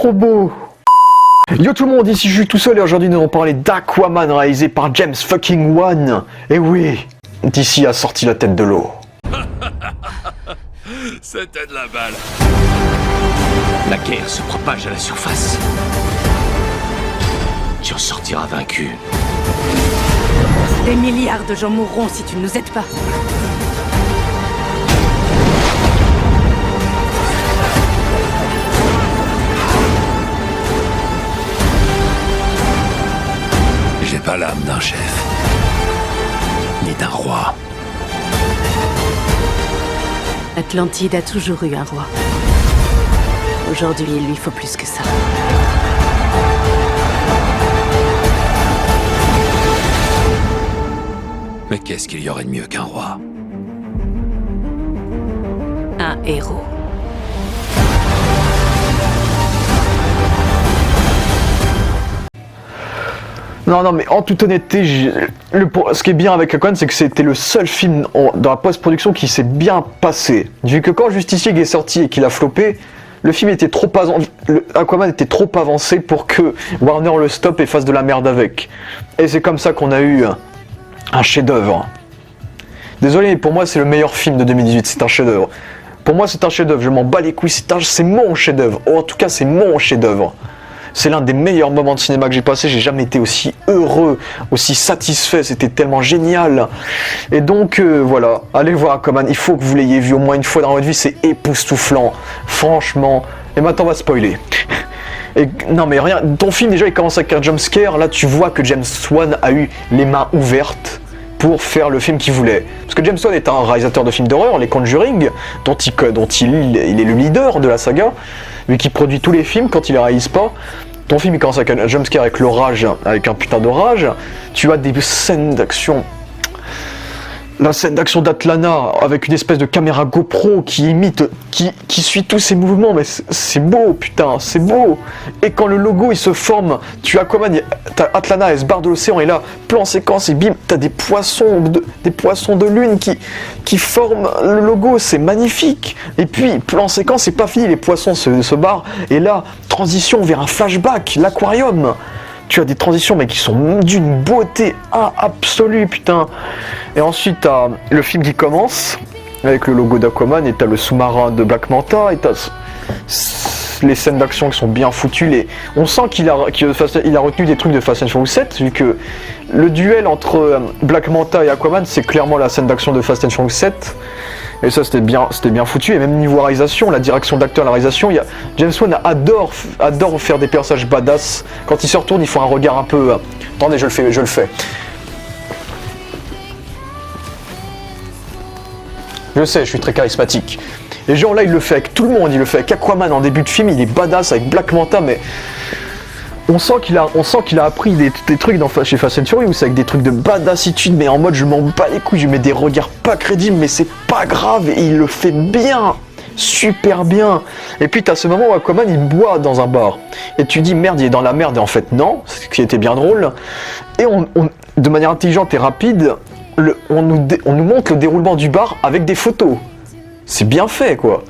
trop beau. Yo tout le monde, ici je suis tout seul et aujourd'hui nous allons parler d'Aquaman réalisé par James fucking Wan. Et oui, DC a sorti la tête de l'eau. C'était de la balle. La guerre se propage à la surface. Tu en sortiras vaincu. Des milliards de gens mourront si tu ne nous aides pas. J'ai pas l'âme d'un chef, ni d'un roi. Atlantide a toujours eu un roi. Aujourd'hui, il lui faut plus que ça. Mais qu'est-ce qu'il y aurait de mieux qu'un roi? Un héros. Non, mais en toute honnêteté, ce qui est bien avec Aquaman, c'est que c'était le seul film dans la post-production qui s'est bien passé. Vu que quand Justice League est sorti et qu'il a floppé, le film était trop Aquaman était trop avancé pour que Warner le stoppe et fasse de la merde avec. Et c'est comme ça qu'on a eu un chef-d'œuvre. Désolé, mais pour moi c'est le meilleur film de 2018, c'est un chef-d'œuvre. Pour moi c'est un chef-d'œuvre, je m'en bats les couilles, c'est mon chef-d'œuvre. Oh, en tout cas c'est mon chef-d'œuvre. C'est l'un des meilleurs moments de cinéma que j'ai passé, j'ai jamais été aussi heureux, aussi satisfait, c'était tellement génial. Et donc voilà, allez voir Aquaman, il faut que vous l'ayez vu au moins une fois dans votre vie, c'est époustouflant, franchement. Et maintenant on va spoiler. Et, non mais rien, ton film déjà il commence avec un jumpscare, là tu vois que James Wan a eu les mains ouvertes pour faire le film qu'il voulait. Parce que James Wan est un réalisateur de films d'horreur, les Conjuring, dont il est le leader de la saga, lui qui produit tous les films quand il les réalise pas. Ton film il commence avec un jumpscare avec l'orage, avec un putain d'orage. Tu as des scènes d'action. La scène d'action d'Atlana avec une espèce de caméra GoPro qui imite, qui suit tous ses mouvements, mais c'est beau, putain, c'est beau. Et quand le logo il se forme, tu as Aquaman, t'as Atlana, elle se barre de l'océan et là, plan séquence et bim, t'as des poissons de lune qui forment le logo, c'est magnifique. Et puis, plan séquence, c'est pas fini, les poissons se barrent et là, transition vers un flashback, l'aquarium. Tu as des transitions mais qui sont d'une beauté absolue, putain. Et ensuite t'as le film qui commence avec le logo d'Aquaman et t'as le sous-marin de Black Manta et t'as les scènes d'action qui sont bien foutues. On sent qu'il a retenu des trucs de Fast and Furious 7 vu que le duel entre Black Manta et Aquaman c'est clairement la scène d'action de Fast and Furious 7. Et ça c'était bien foutu, et même niveau réalisation, la direction d'acteur, la réalisation, James Wan adore faire des personnages badass. Quand il se retourne, il faut un regard un peu... Attendez, je le fais. Je sais, je suis très charismatique. Et genre là, il le fait avec tout le monde, il le fait avec Aquaman en début de film, il est badass avec Black Manta, mais... On sent qu'il a appris des trucs chez Fast and Furious avec des trucs de badassitude, mais en mode je m'en bats les couilles, je mets des regards pas crédibles, mais c'est pas grave, et il le fait bien, super bien. Et puis t'as ce moment où Aquaman il boit dans un bar, et tu dis merde, il est dans la merde, et en fait non, ce qui était bien drôle. Et de manière intelligente et rapide, on nous montre le déroulement du bar avec des photos. C'est bien fait quoi.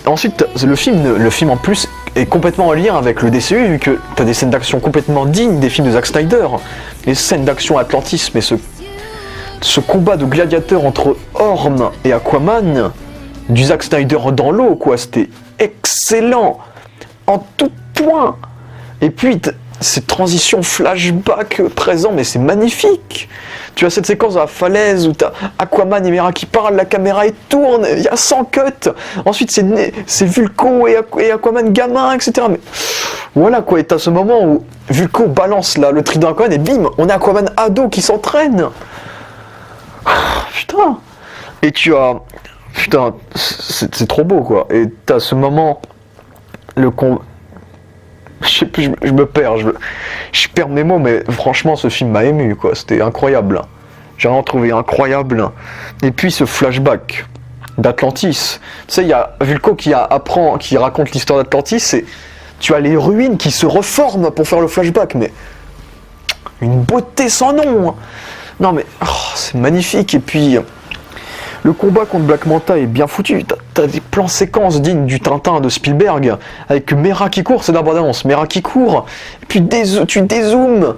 Ensuite, le film en plus est complètement en lien avec le DCU vu que t'as des scènes d'action complètement dignes des films de Zack Snyder. Les scènes d'action Atlantis, mais ce combat de gladiateurs entre Orm et Aquaman, du Zack Snyder dans l'eau quoi, c'était excellent en tout point. Et puis cette transition flashback présent, mais c'est magnifique. Tu as cette séquence à la falaise où t'as Aquaman et Mera qui parlent, la caméra et tourne, il y a 100 cuts. Ensuite c'est Vulko et Aquaman gamin, etc. Mais voilà quoi, et t'as ce moment où Vulko balance là, le trident d'Aquaman et bim, on a Aquaman ado qui s'entraîne. Putain. Et tu as... Putain, c'est trop beau quoi. Et t'as ce moment, je me perds, je perds mes mots, mais franchement ce film m'a ému quoi, c'était incroyable. J'ai vraiment trouvé incroyable. Et puis ce flashback d'Atlantis, tu sais, il y a Vulko qui raconte l'histoire d'Atlantis, et tu as les ruines qui se reforment pour faire le flashback, mais une beauté sans nom. Non mais c'est magnifique. Et puis Le combat contre Black Manta est bien foutu. T'as des plans séquences dignes du Tintin de Spielberg, avec Mera qui court, c'est la bande-annonce, Mera qui court, et puis tu dézoomes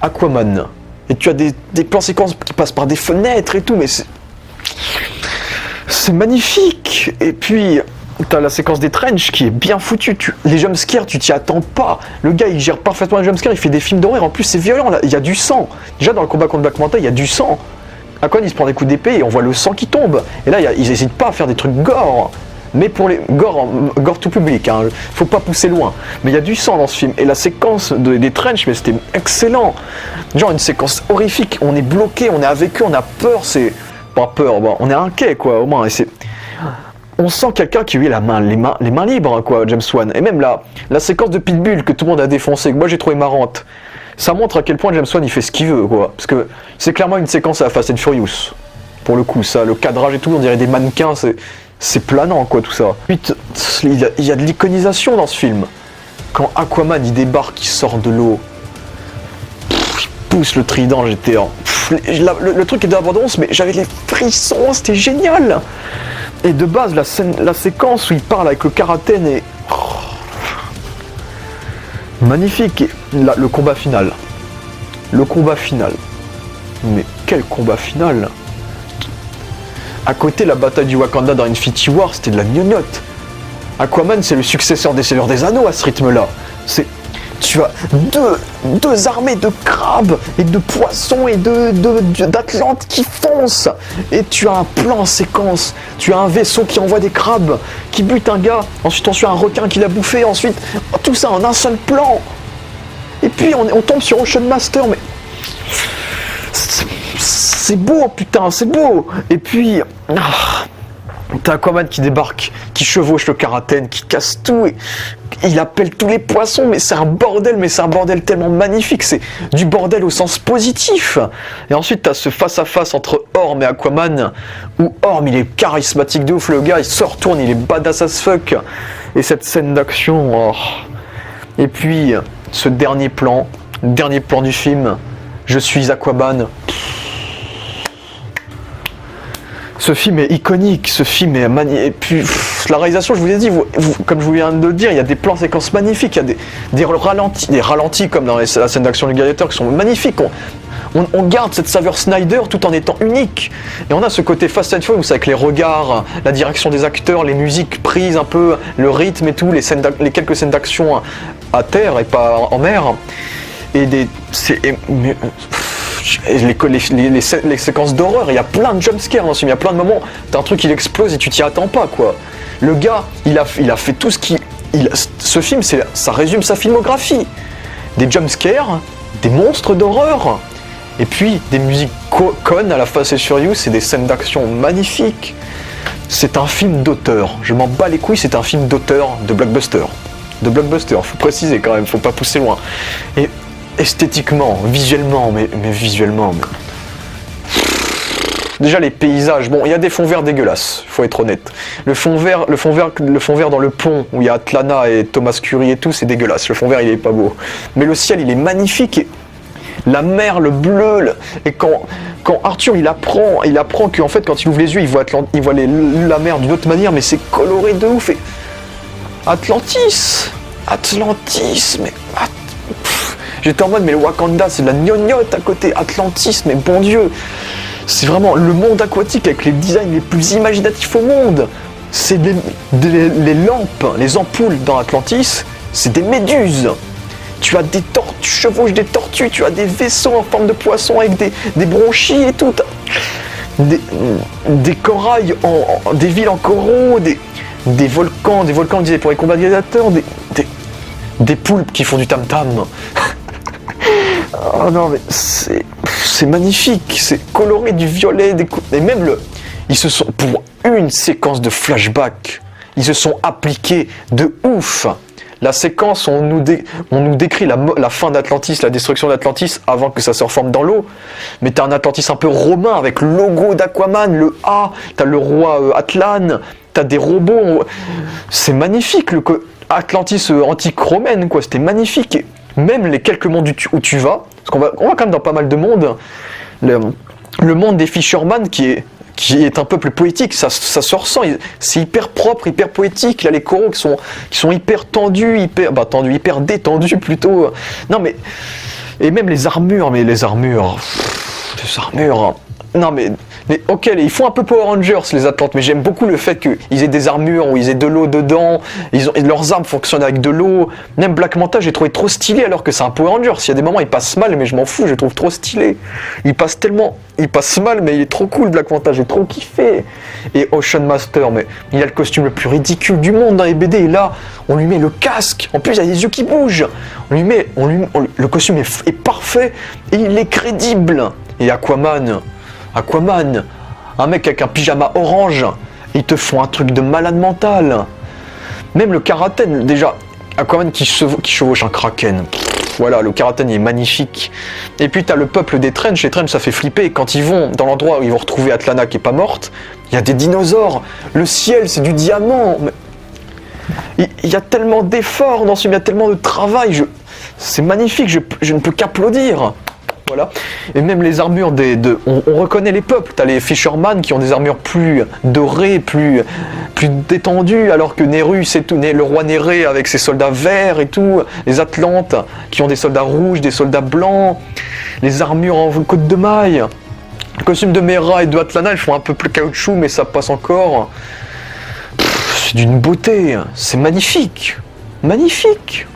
Aquaman. Et tu as des plans séquences qui passent par des fenêtres et tout, mais c'est magnifique. Et puis, t'as la séquence des trenches qui est bien foutue. Les jumpscares, tu t'y attends pas. Le gars, il gère parfaitement les jumpscares, il fait des films d'horreur. En plus, c'est violent, là. Il y a du sang. Déjà, dans le combat contre Black Manta, il y a du sang. Aquaman, il se prend des coups d'épée et on voit le sang qui tombe. Et là, ils n'hésitent pas à faire des trucs gore. Mais pour les gore tout public, hein. Faut pas pousser loin. Mais il y a du sang dans ce film. Et la séquence des trenches, mais c'était excellent. Genre une séquence horrifique. On est bloqué, on est avec eux, on a peur. C'est pas peur, bon, on est inquiet, quoi, au moins. Et on sent quelqu'un qui lui a les mains libres, quoi, James Wan. Et même la séquence de Pitbull que tout le monde a défoncé, que moi j'ai trouvé marrante. Ça montre à quel point James Wan il fait ce qu'il veut, quoi. Parce que c'est clairement une séquence à la Fast and Furious. Pour le coup, ça, le cadrage et tout, on dirait des mannequins, c'est planant, quoi, tout ça. Ensuite, il y a de l'iconisation dans ce film. Quand Aquaman il débarque, il sort de l'eau, il pousse le trident, j'étais en... Le truc est d'abondance, mais j'avais les frissons, c'était génial. Et de base, la séquence où il parle avec le Karaten est... magnifique. Et le combat final. Le combat final. Mais quel combat final! À côté, la bataille du Wakanda dans Infinity War, c'était de la gnognotte. Aquaman, c'est le successeur des Seigneurs des Anneaux à ce rythme-là. Tu as deux armées de crabes et de poissons et d'Atlantes qui foncent. Et tu as un plan séquence. Tu as un vaisseau qui envoie des crabes, qui bute un gars. Ensuite, on suit un requin qui l'a bouffé. Ensuite, tout ça en un seul plan. Et puis, on tombe sur Ocean Master, mais... C'est beau, putain, c'est beau. Et puis... t'as Aquaman qui débarque, qui chevauche le Karaten, qui casse tout, et il appelle tous les poissons, mais c'est un bordel tellement magnifique, c'est du bordel au sens positif. Et ensuite t'as ce face-à-face entre Orm et Aquaman, où Orm il est charismatique de ouf, le gars il se retourne, il est badass as fuck, et cette scène d'action, oh. Et puis ce dernier plan du film, je suis Aquaman. Ce film est iconique, ce film est magnifique. Et puis, la réalisation, je vous ai dit, comme je vous viens de le dire, il y a des plans séquences magnifiques, il y a des ralentis comme dans la scène d'action du gladiateur qui sont magnifiques. On garde cette saveur Snyder tout en étant unique. Et on a ce côté Fast and Furious avec les regards, la direction des acteurs, les musiques prises un peu, le rythme et tout, les quelques scènes d'action à terre et pas en mer. Et les séquences d'horreur, il y a plein de jumpscares dans ce film, il y a plein de moments, t'as un truc qui explose et tu t'y attends pas, quoi. Le gars, il a fait tout ce qui... Ce film, ça résume sa filmographie. Des jumpscares, des monstres d'horreur, et puis des musiques connes à la Fast and Furious et des scènes d'action magnifiques. C'est un film d'auteur, je m'en bats les couilles, c'est un film d'auteur de blockbuster. Faut préciser quand même, faut pas pousser loin. Et esthétiquement, visuellement, mais visuellement... Déjà les paysages, bon, il y a des fonds verts dégueulasses, faut être honnête. Le fond vert dans le pont où il y a Atlana et Thomas Curie et tout, c'est dégueulasse. Le fond vert, il est pas beau. Mais le ciel, il est magnifique. Et la mer, le bleu, et quand Arthur il apprend qu'en fait quand il ouvre les yeux, il voit la mer d'une autre manière, mais c'est coloré de ouf. Et Atlantis, mais j'étais en mode, mais le Wakanda, c'est de la gnognotte à côté. Atlantis, mais bon Dieu, c'est vraiment le monde aquatique avec les designs les plus imaginatifs au monde. C'est les lampes, les ampoules dans Atlantis, c'est des méduses. Tu as tu chevauches des tortues, tu as des vaisseaux en forme de poisson avec des bronchies et tout. Des corails, des villes en coraux, des volcans, on disait pour les combats gladiateurs, des poulpes qui font du tam-tam. Oh non, mais c'est magnifique, c'est coloré du violet, et même ils se sont, pour une séquence de flashback, ils se sont appliqués de ouf. La séquence où on nous décrit la fin d'Atlantis, la destruction d'Atlantis avant que ça se reforme dans l'eau. Mais t'as un Atlantis un peu romain avec le logo d'Aquaman, le A, t'as le roi Atlan, t'as des robots. C'est magnifique, Atlantis antique romaine, quoi. C'était magnifique. Et même les quelques mondes où tu vas, parce qu'on va quand même dans pas mal de mondes, le monde des Fisherman qui est qui est un peuple poétique, ça se ressent, c'est hyper propre, hyper poétique, là les coraux qui sont hyper tendus, hyper détendus plutôt. Non mais, et même les armures, non mais ok, ils font un peu Power Rangers les Atlantes, mais j'aime beaucoup le fait qu'ils aient des armures où ils aient de l'eau dedans, leurs armes fonctionnent avec de l'eau. Même Black Manta, j'ai trouvé trop stylé alors que c'est un Power Rangers. Il y a des moments il passe mal, mais je m'en fous, je le trouve trop stylé. Il passe mal, mais il est trop cool Black Manta, j'ai trop kiffé. Et Ocean Master, mais il a le costume le plus ridicule du monde dans les BD, et là, on lui met le casque, en plus il a des yeux qui bougent. Le costume est parfait, et il est crédible. Et Aquaman, un mec avec un pyjama orange, ils te font un truc de malade mental. Même le karaten, déjà, Aquaman qui chevauche un kraken. Voilà, le karaten il est magnifique. Et puis t'as le peuple des Trench, les Trench ça fait flipper. Quand ils vont dans l'endroit où ils vont retrouver Atlana qui est pas morte, il y a des dinosaures, le ciel c'est du diamant. Il y a tellement d'efforts dans ce film, il y a tellement de travail, c'est magnifique, je ne peux qu'applaudir. Voilà. Et même les armures on reconnaît les peuples. T'as les Fisherman qui ont des armures plus dorées, plus détendues, alors que Néru, c'est tout, le roi Néré avec ses soldats verts et tout. Les Atlantes qui ont des soldats rouges, des soldats blancs. Les armures en côte de maille. Le costume de Mera et de Atlana, elles font un peu plus caoutchouc, mais ça passe encore. C'est d'une beauté. C'est magnifique. Magnifique.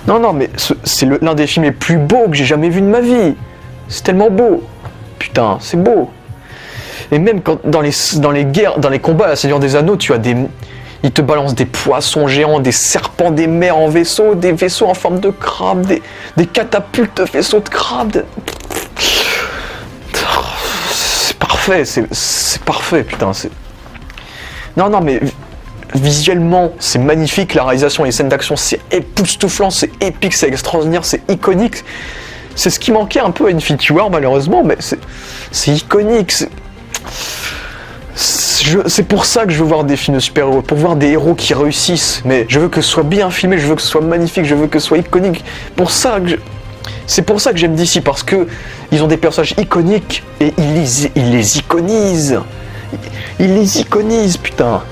Non, mais c'est l'un des films les plus beaux que j'ai jamais vu de ma vie. C'est tellement beau. Putain, c'est beau. Et même quand dans les guerres, dans les combats à la Seigneur des Anneaux, ils te balancent des poissons géants, des serpents des mers en vaisseau, des vaisseaux en forme de crabe, des catapultes vaisseaux de crabe. C'est parfait, c'est parfait, putain. Non, mais visuellement, c'est magnifique, la réalisation et les scènes d'action, c'est époustouflant, c'est épique, c'est extraordinaire, c'est iconique. C'est ce qui manquait un peu à Infinity War, malheureusement, mais c'est iconique. C'est pour ça que je veux voir des films de super-héros, pour voir des héros qui réussissent. Mais je veux que ce soit bien filmé, je veux que ce soit magnifique, je veux que ce soit iconique. C'est pour ça que j'aime DC, parce que ils ont des personnages iconiques et ils les iconisent. Ils les iconisent, putain.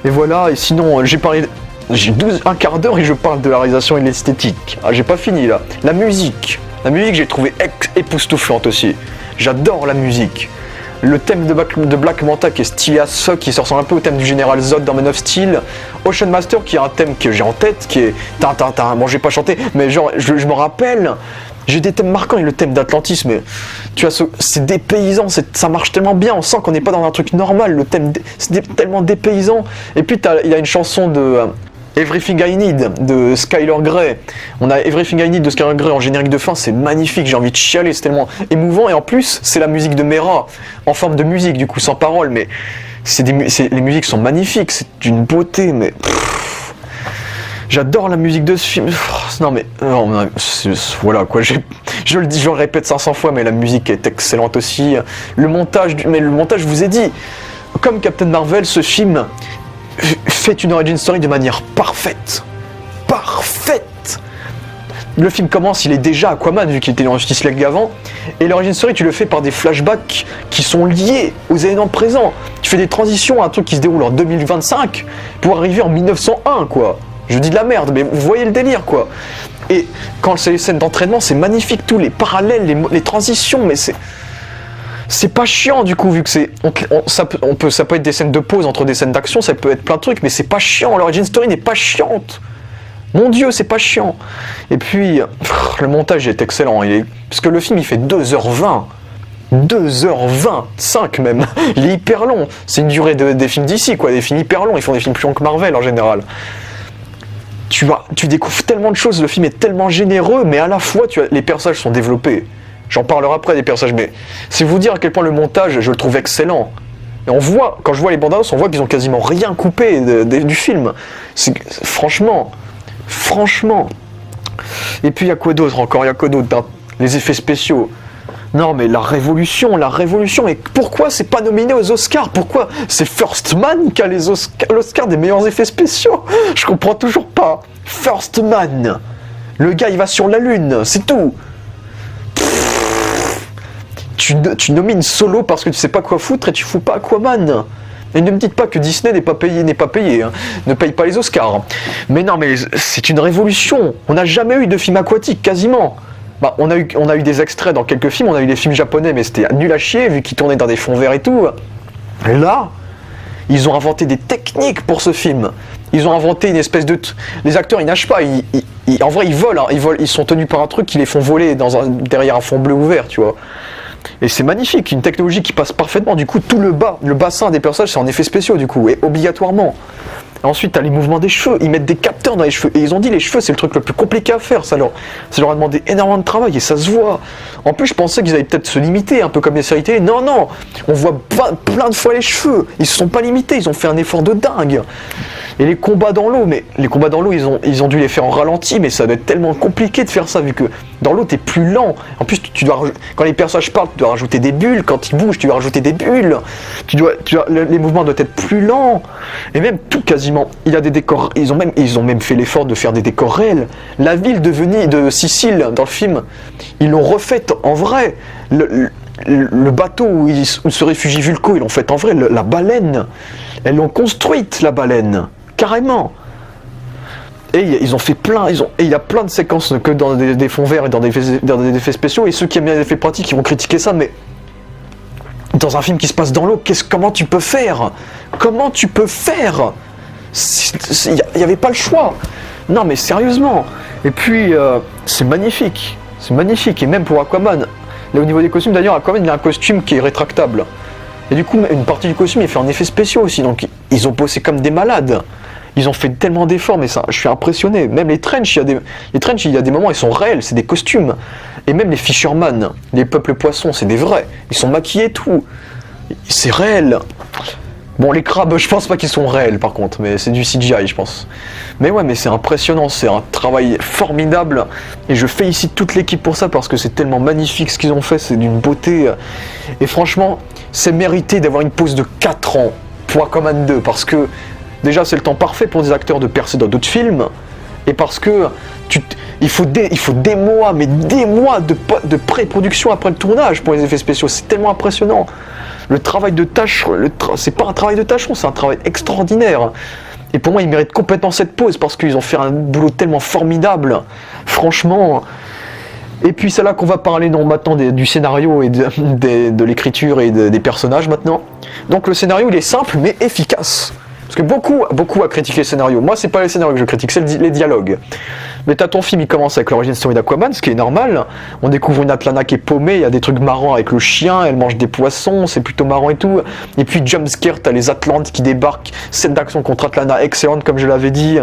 Et voilà, et sinon, j'ai un quart d'heure et je parle de la réalisation et de l'esthétique. Ah, j'ai pas fini là. La musique, j'ai trouvé époustouflante aussi. J'adore la musique. Le thème de Black Manta qui est stylé à ce qui se ressemble un peu au thème du Général Zod dans Man of Steel. Ocean Master qui est un thème que j'ai en tête, qui est... Bon, j'ai pas chanté, mais genre, je me rappelle... J'ai des thèmes marquants et le thème d'Atlantis, mais tu vois, c'est dépaysant, ça marche tellement bien, on sent qu'on n'est pas dans un truc normal, le thème, c'est tellement dépaysant. Et puis il y a une chanson de Everything I Need de Skylar Grey. On a Everything I Need de Skylar Grey en générique de fin, c'est magnifique, j'ai envie de chialer, c'est tellement émouvant. Et en plus, c'est la musique de Mera, en forme de musique, du coup, sans parole, mais les musiques sont magnifiques, c'est d'une beauté, mais... J'adore la musique de ce film. Voilà quoi. Je le dis, je le répète 500 fois, mais la musique est excellente aussi. Le montage, je vous ai dit, comme Captain Marvel, ce film fait une origin story de manière parfaite. Parfaite. Le film commence, il est déjà Aquaman vu qu'il était dans Justice League avant, et l'origin story tu le fais par des flashbacks qui sont liés aux événements présents. Tu fais des transitions à un truc qui se déroule en 2025 pour arriver en 1901 quoi. Je dis de la merde, mais vous voyez le délire, quoi. Et quand c'est les scènes d'entraînement, c'est magnifique, tous les parallèles, les transitions, mais c'est pas chiant, du coup, vu que ça peut être des scènes de pause entre des scènes d'action, ça peut être plein de trucs, mais c'est pas chiant, l'origin story n'est pas chiante. Mon Dieu, c'est pas chiant. Et puis, le montage est excellent, parce que le film, il fait 2h20. 2h25 même, il est hyper long. C'est une durée des films d'ici, quoi, des films hyper longs, ils font des films plus longs que Marvel, en général. Tu découvres tellement de choses, le film est tellement généreux, mais à la fois les personnages sont développés. J'en parlerai après des personnages, mais c'est vous dire à quel point le montage, je le trouve excellent. Et quand je vois les bandes annonces, on voit qu'ils ont quasiment rien coupé du film. Franchement. Et puis il y a quoi d'autre encore, les effets spéciaux. Non mais la révolution, et pourquoi c'est pas nominé aux Oscars? Pourquoi c'est First Man qui a l'Oscar des meilleurs effets spéciaux? Je comprends toujours pas. First Man, le gars il va sur la lune, c'est tout. tu nomines Solo parce que tu sais pas quoi foutre et tu fous pas Aquaman. Et ne me dites pas que Disney n'est pas payé, hein. Ne paye pas les Oscars. Mais non, mais c'est une révolution. On n'a jamais eu de film aquatique, quasiment. Bah, on a eu des extraits dans quelques films, on a eu des films japonais, mais c'était nul à chier, vu qu'ils tournaient dans des fonds verts et tout. Et là, ils ont inventé des techniques pour ce film. Ils ont inventé une espèce de... Les acteurs, ils nagent pas, en vrai, ils volent, hein. Ils sont tenus par un truc qui les font voler derrière un fond bleu ouvert, tu vois. Et c'est magnifique, une technologie qui passe parfaitement. Du coup, tout le bassin des personnages, c'est en effets spéciaux, du coup, et obligatoirement. Et ensuite, t'as les mouvements des cheveux, ils mettent des capteurs dans les cheveux. Et ils ont dit, les cheveux, c'est le truc le plus compliqué à faire. Ça leur a demandé énormément de travail, et ça se voit. En plus, je pensais qu'ils allaient peut-être se limiter, un peu comme les séries télé. Non, non, on voit plein de fois les cheveux. Ils se sont pas limités, ils ont fait un effort de dingue. Et les combats dans l'eau, ils ont dû les faire en ralenti, mais ça doit être tellement compliqué de faire ça, vu que dans l'eau, t'es plus lent. En plus, quand les personnages parlent, tu dois rajouter des bulles. Quand ils bougent, tu dois rajouter des bulles. Les mouvements doivent être plus lents. Et même tout quasiment, il y a des décors. Ils ont même fait l'effort de faire des décors réels. La ville de Sicile, dans le film, ils l'ont refaite en vrai. Le bateau où se réfugie Vulko, ils l'ont fait en vrai. La baleine, elles l'ont construite, la baleine. Carrément. Et ils ont fait plein, et il y a plein de séquences que dans des fonds verts et dans des effets spéciaux, et ceux qui aiment bien les effets pratiques, ils vont critiquer ça, mais dans un film qui se passe dans l'eau, comment tu peux faire? Comment tu peux faire? Il n'y avait pas le choix. Non mais sérieusement. Et puis, c'est magnifique, et même pour Aquaman, là au niveau des costumes d'ailleurs, Aquaman il a un costume qui est rétractable. Et du coup, une partie du costume est fait en effets spéciaux aussi, donc ils ont bossé comme des malades. Ils ont fait tellement d'efforts, mais ça, je suis impressionné. Même les trench, il y a des moments, ils sont réels, c'est des costumes. Et même les Fisherman, les peuples poissons, c'est des vrais. Ils sont maquillés et tout. C'est réel. Bon, les crabes, je pense pas qu'ils sont réels par contre, mais c'est du CGI, je pense. Mais ouais, mais c'est impressionnant, c'est un travail formidable. Et je félicite toute l'équipe pour ça, parce que c'est tellement magnifique ce qu'ils ont fait, c'est d'une beauté. Et franchement, c'est mérité d'avoir une pause de 4 ans pour Aquaman 2, parce que déjà, c'est le temps parfait pour des acteurs de percer dans d'autres films, et parce que il faut des mois, mais des mois de pré-production après le tournage pour les effets spéciaux. C'est tellement impressionnant. Le travail de tâche, c'est pas un travail de tâcheron, c'est un travail extraordinaire. Et pour moi, ils méritent complètement cette pause parce qu'ils ont fait un boulot tellement formidable. Franchement. Et puis c'est là qu'on va parler maintenant du scénario et de l'écriture et des personnages maintenant. Donc le scénario, il est simple mais efficace. Parce que beaucoup a critiqué le scénario. Moi, c'est pas les scénarios que je critique, c'est les dialogues. Mais t'as ton film, il commence avec l'origine story d'Aquaman, ce qui est normal. On découvre une Atlana qui est paumée, il y a des trucs marrants avec le chien, elle mange des poissons, c'est plutôt marrant et tout. Et puis jumpscare, t'as les Atlantes qui débarquent, scène d'action contre Atlana excellente comme je l'avais dit.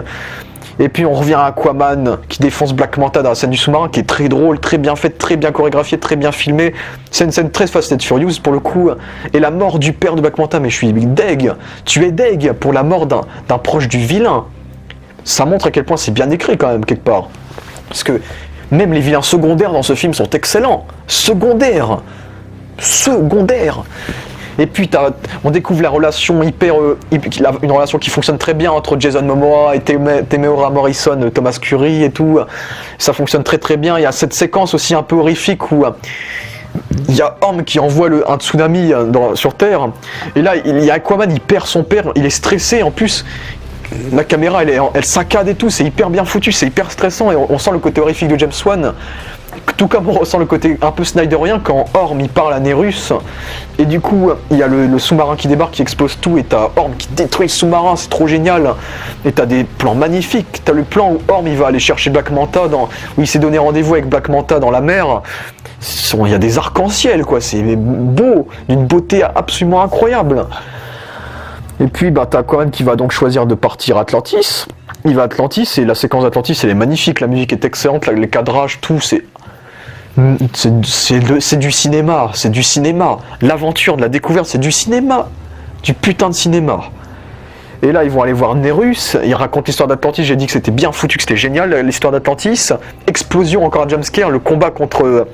Et puis on revient à Aquaman qui défonce Black Manta dans la scène du sous-marin, qui est très drôle, très bien faite, très bien chorégraphiée, très bien filmée. C'est une scène très Fast and Furious pour le coup. Et la mort du père de Black Manta, mais je suis deg. Tu es deg pour la mort d'un proche du vilain. Ça montre à quel point c'est bien écrit quand même quelque part. Parce que même les vilains secondaires dans ce film sont excellents. Secondaires. Et puis on découvre la relation une relation qui fonctionne très bien entre Jason Momoa et Temuera Morrison, Thomas Curry et tout. Ça fonctionne très très bien. Il y a cette séquence aussi un peu horrifique où il y a Orm qui envoie un tsunami sur Terre. Et là, il y a Aquaman, il perd son père, il est stressé en plus. La caméra, elle saccade et tout, c'est hyper bien foutu, c'est hyper stressant et on sent le côté horrifique de James Wan. Tout comme on ressent le côté un peu snyderien quand Orm il parle à Nerus. Et du coup, il y a le sous-marin qui débarque, qui explose tout, et t'as Orm qui détruit le sous-marin, c'est trop génial. Et t'as des plans magnifiques. T'as le plan où Orm il va aller chercher Black Manta, où il s'est donné rendez-vous avec Black Manta dans la mer. Il y a des arcs-en-ciel, quoi, c'est beau, d'une beauté absolument incroyable. Et puis t'as Aquaman qui va donc choisir de partir à Atlantis. Il va à Atlantis et la séquence d'Atlantis elle est magnifique, la musique est excellente, les cadrages, tout c'est du cinéma, c'est du cinéma. L'aventure de la découverte, c'est du cinéma, du putain de cinéma. Et là ils vont aller voir Nerus, ils racontent l'histoire d'Atlantis, j'ai dit que c'était bien foutu, que c'était génial l'histoire d'Atlantis. Explosion, encore un jumpscare, le combat contre,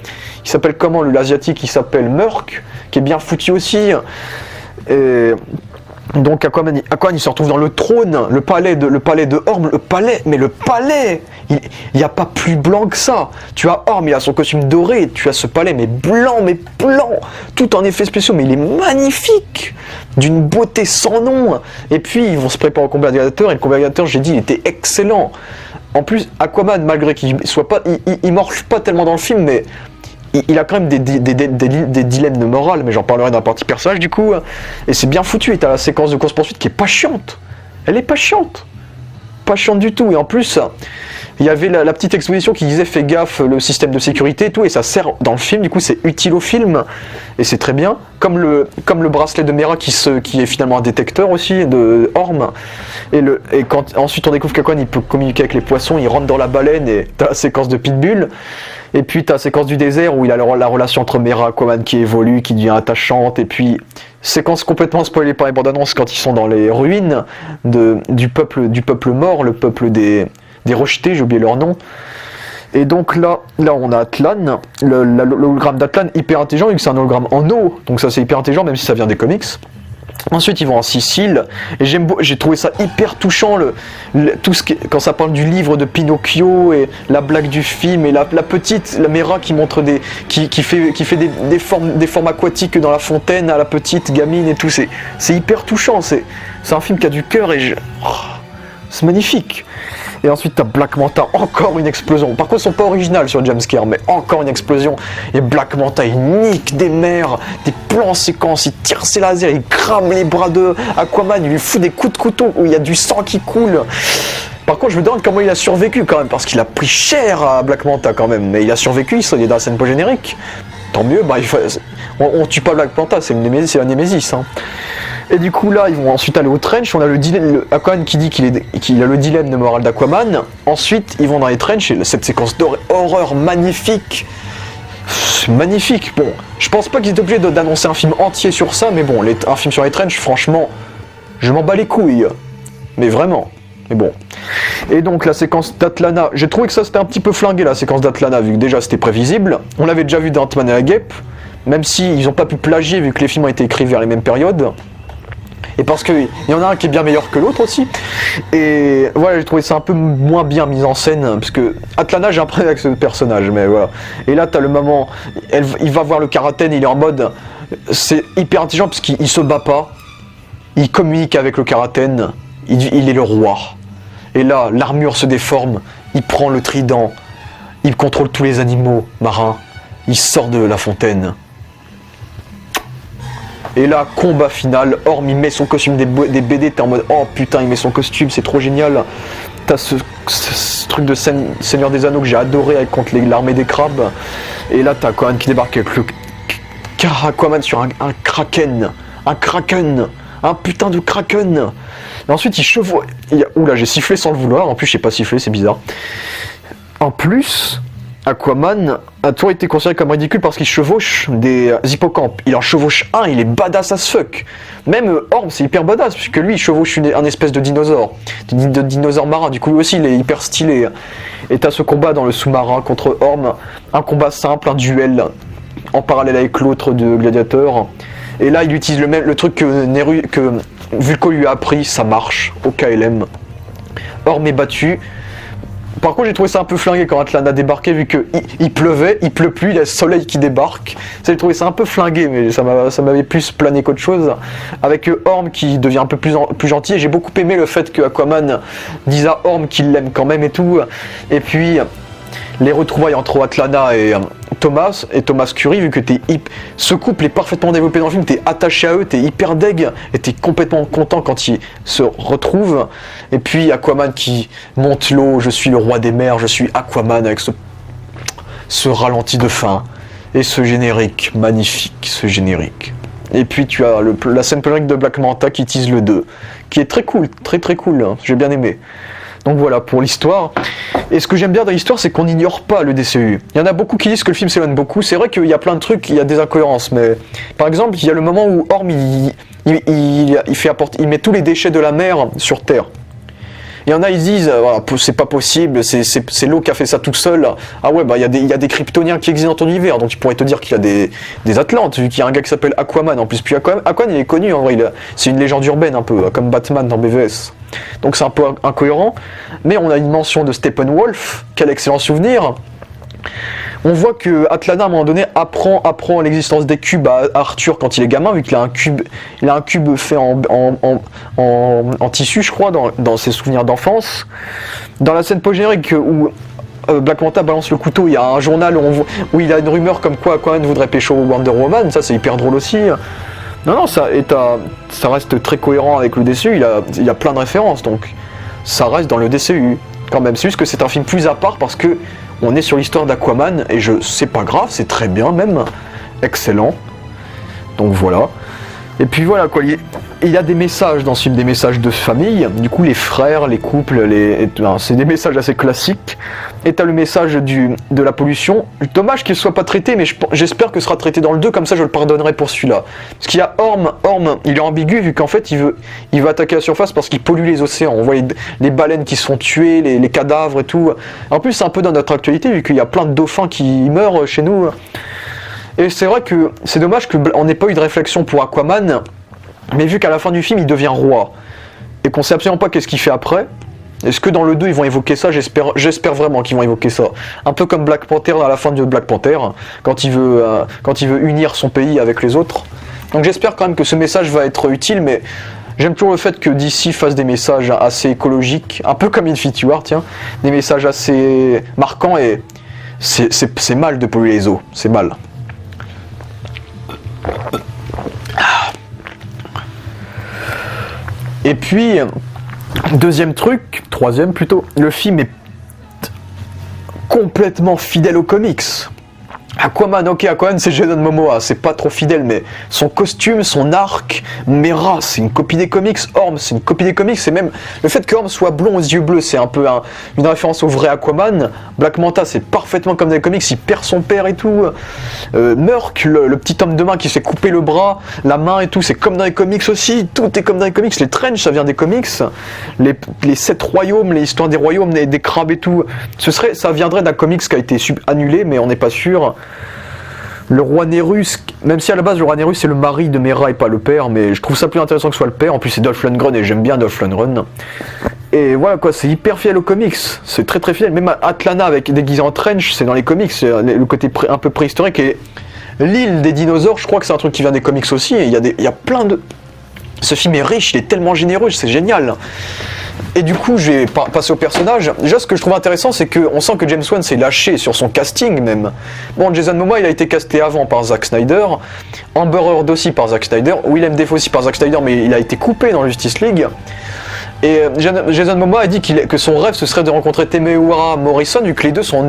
il s'appelle comment l'asiatique, il s'appelle Murk, qui est bien foutu aussi. Donc Aquaman il se retrouve dans le trône, le palais de Orm, mais le palais, il n'y a pas plus blanc que ça. Tu as Orm, il a son costume doré, tu as ce palais mais blanc, tout en effets spéciaux, mais il est magnifique, d'une beauté sans nom. Et puis ils vont se préparer au combat gladiateur, et le combat gladiateur, j'ai dit, il était excellent. En plus, Aquaman, malgré qu'il soit pas, il morche pas tellement dans le film, mais il a quand même des dilemmes de morale, mais j'en parlerai dans la partie personnage du coup. Et c'est bien foutu, et t'as la séquence de course-poursuite qui est pas chiante. Elle est pas chiante. Pas chiante du tout. Et en plus, il y avait la petite exposition qui disait fais gaffe, le système de sécurité et tout, et ça sert dans le film, du coup c'est utile au film, et c'est très bien. Comme le bracelet de Mera qui est finalement un détecteur aussi, de Orm. Et quand ensuite on découvre qu'Aquaman il peut communiquer avec les poissons, il rentre dans la baleine, et t'as la séquence de Pitbull. Et puis t'as la séquence du désert où il a la relation entre Mera et Aquaman qui évolue, qui devient attachante, et puis séquence complètement spoilée par les bandes annonces quand ils sont dans les ruines du peuple mort, le peuple des rejetés, j'ai oublié leur nom. Et donc là on a Atlan, l'hologramme d'Atlan hyper intelligent, vu que c'est un hologramme en eau, donc ça c'est hyper intelligent même si ça vient des comics. Ensuite ils vont en Sicile, et j'ai trouvé ça hyper touchant, quand ça parle du livre de Pinocchio, et la blague du film, et la Mera qui montre qui fait des formes aquatiques dans la fontaine à la petite gamine et tout, c'est hyper touchant, c'est un film qui a du cœur, et c'est magnifique. Et ensuite t'as Black Manta, encore une explosion. Par contre ils sont pas originales sur jumpscare, mais encore une explosion. Et Black Manta il nique des mers, des plans séquences, il tire ses lasers, il crame les bras de Aquaman, il lui fout des coups de couteau où il y a du sang qui coule. Par contre je me demande comment il a survécu quand même, parce qu'il a pris cher à Black Manta quand même, mais il a survécu, il est dans la scène post-générique. Tant mieux, on tue pas Black Manta, c'est la Némésis. Hein. Et du coup là, ils vont ensuite aller au trench, on a Aquaman qui dit qu'il a le dilemme de morale d'Aquaman. Ensuite, ils vont dans les trench, et cette séquence d'horreur magnifique. C'est magnifique. Bon, je pense pas qu'ils étaient obligés d'annoncer un film entier sur ça, mais bon, un film sur les trench, franchement, je m'en bats les couilles. Mais vraiment. Mais bon. Et donc la séquence d'Atlana, j'ai trouvé que ça c'était un petit peu flingué, la séquence d'Atlana, vu que déjà c'était prévisible. On l'avait déjà vu dans Ant-Man et la Guêpe, même s'ils n'ont pas pu plagier vu que les films ont été écrits vers les mêmes périodes. Et parce qu'il y en a un qui est bien meilleur que l'autre aussi. Et voilà, j'ai trouvé ça un peu moins bien mis en scène, parce que Atlana, j'ai un problème avec ce personnage, mais voilà. Et là, t'as le moment, il va voir le Karaten, il est en mode, c'est hyper intelligent parce qu'il se bat pas, il communique avec le Karaten, il est le roi. Et là, l'armure se déforme, il prend le trident, il contrôle tous les animaux marins, il sort de la fontaine. Et là, combat final, Orm il met son costume des BD, t'es en mode oh putain, il met son costume, c'est trop génial. T'as ce truc de Seigneur des Anneaux que j'ai adoré contre l'armée des crabes. Et là, t'as Aquaman qui débarque avec le Aquaman sur un kraken, un putain de kraken. Et ensuite, il chevauche. Oula, j'ai sifflé sans le vouloir, en plus, je sais pas siffler, c'est bizarre. En plus, Aquaman a toujours été considéré comme ridicule parce qu'il chevauche des hippocampes. Il en chevauche un, il est badass as fuck. Même Orm, c'est hyper badass, puisque lui, il chevauche un espèce de dinosaure. De dinosaure marin, du coup, lui aussi, il est hyper stylé. Et t'as ce combat dans le sous-marin contre Orm. Un combat simple, un duel, en parallèle avec l'autre de Gladiateur. Et là, il utilise le truc que Vulko lui a appris, ça marche, au KLM. Orm est battu. Par contre, j'ai trouvé ça un peu flingué quand Atlan a débarqué, vu qu'il pleuvait, il pleut plus, il y a le soleil qui débarque. J'ai trouvé ça un peu flingué, mais ça m'avait plus plané qu'autre chose. Avec Orm qui devient un peu plus gentil, et j'ai beaucoup aimé le fait que Aquaman dise à Orm qu'il l'aime quand même et tout. Et puis, les retrouvailles entre Atlana et Thomas Curry, vu que ce couple est parfaitement développé dans le film, t'es attaché à eux, t'es hyper deg, et t'es complètement content quand ils se retrouvent. Et puis Aquaman qui monte l'eau, je suis le roi des mers, je suis Aquaman, avec ce ralenti de fin, et ce générique, magnifique, ce générique. Et puis tu as la scène post-générique de Black Manta qui tease le 2, qui est très cool, très très cool, hein, j'ai bien aimé. Donc voilà pour l'histoire. Et ce que j'aime bien dans l'histoire, c'est qu'on n'ignore pas le DCU. Il y en a beaucoup qui disent que le film s'éloigne beaucoup. C'est vrai qu'il y a plein de trucs, il y a des incohérences. Mais par exemple, il y a le moment où Orm il met tous les déchets de la mer sur Terre. Il y en a, ils disent, voilà, c'est pas possible, c'est l'eau qui a fait ça tout seul. Ah ouais, bah il y a des Kryptoniens qui existent dans ton univers, donc tu pourrais te dire qu'il y a des Atlantes, vu qu'il y a un gars qui s'appelle Aquaman en plus. Puis Aquaman, il est connu en vrai, c'est une légende urbaine un peu, comme Batman dans BVS. Donc c'est un peu incohérent, mais on a une mention de Steppenwolf, quel excellent souvenir. On voit que Atlana à un moment donné apprend l'existence des cubes à Arthur quand il est gamin, vu qu'il a un cube fait en tissu, je crois, dans ses souvenirs d'enfance. Dans la scène post-générique où Black Manta balance le couteau, il y a un journal où il a une rumeur comme quoi Aquaman voudrait pécho Wonder Woman, ça c'est hyper drôle aussi. Non, ça reste très cohérent avec le DCU, il y a plein de références, donc ça reste dans le DCU quand même. C'est juste que c'est un film plus à part parce que on est sur l'histoire d'Aquaman et c'est pas grave, c'est très bien même, excellent. Donc voilà. Et puis voilà quoi, il y a des messages dans ce film, des messages de famille, du coup les frères, les couples, c'est des messages assez classiques. Et t'as le message de la pollution, dommage qu'il soit pas traité, mais j'espère que ce sera traité dans le 2, comme ça je le pardonnerai pour celui-là. Parce qu'il y a Orm, il est ambigu vu qu'en fait il veut attaquer la surface parce qu'il pollue les océans. On voit les baleines qui se font tuer, les cadavres et tout. En plus c'est un peu dans notre actualité vu qu'il y a plein de dauphins qui meurent chez nous. Et c'est vrai que c'est dommage qu'on n'ait pas eu de réflexion pour Aquaman, mais vu qu'à la fin du film il devient roi, et qu'on sait absolument pas qu'est-ce qu'il fait après, est-ce que dans le 2 ils vont évoquer ça? J'espère vraiment qu'ils vont évoquer ça. Un peu comme Black Panther à la fin de Black Panther, quand il veut unir son pays avec les autres. Donc j'espère quand même que ce message va être utile, mais j'aime toujours le fait que DC fasse des messages assez écologiques, un peu comme Infinity War, tiens, des messages assez marquants, et c'est mal de polluer les eaux, c'est mal. Et puis, troisième plutôt, le film est complètement fidèle aux comics. Aquaman, c'est Jason Momoa, c'est pas trop fidèle, mais son costume, son arc, Mera, c'est une copie des comics, Orm, c'est une copie des comics, et même le fait que Orm soit blond aux yeux bleus, c'est un peu une référence au vrai Aquaman. Black Manta, c'est parfaitement comme dans les comics, il perd son père et tout. Murk, le petit homme de main qui s'est coupé le bras, la main et tout, c'est comme dans les comics aussi, tout est comme dans les comics, les Trench, ça vient des comics, les 7 royaumes, les histoires des royaumes, des crabes et tout, ça viendrait d'un comics qui a été annulé, mais on n'est pas sûr. Le roi Nérus, même si à la base le roi Nérus c'est le mari de Mera et pas le père, mais je trouve ça plus intéressant que ce soit le père. En plus c'est Dolph Lundgren et j'aime bien Dolph Lundgren. Et voilà quoi, c'est hyper fidèle aux comics, c'est très très fidèle. Même Atlana avec déguisé en trench, c'est dans les comics, c'est le côté un peu préhistorique. Et l'île des dinosaures, je crois que c'est un truc qui vient des comics aussi. Et il y a plein de... Ce film est riche, il est tellement généreux, c'est génial. Et du coup, je vais passer au personnage. Déjà, ce que je trouve intéressant, c'est qu'on sent que James Wan s'est lâché sur son casting même. Bon, Jason Momoa, il a été casté avant par Zack Snyder, Amber Heard aussi par Zack Snyder, Willem Dafoe aussi par Zack Snyder, mais il a été coupé dans Justice League. Et Jason Momoa a dit que son rêve, ce serait de rencontrer Temuera Morrison, vu que les deux sont de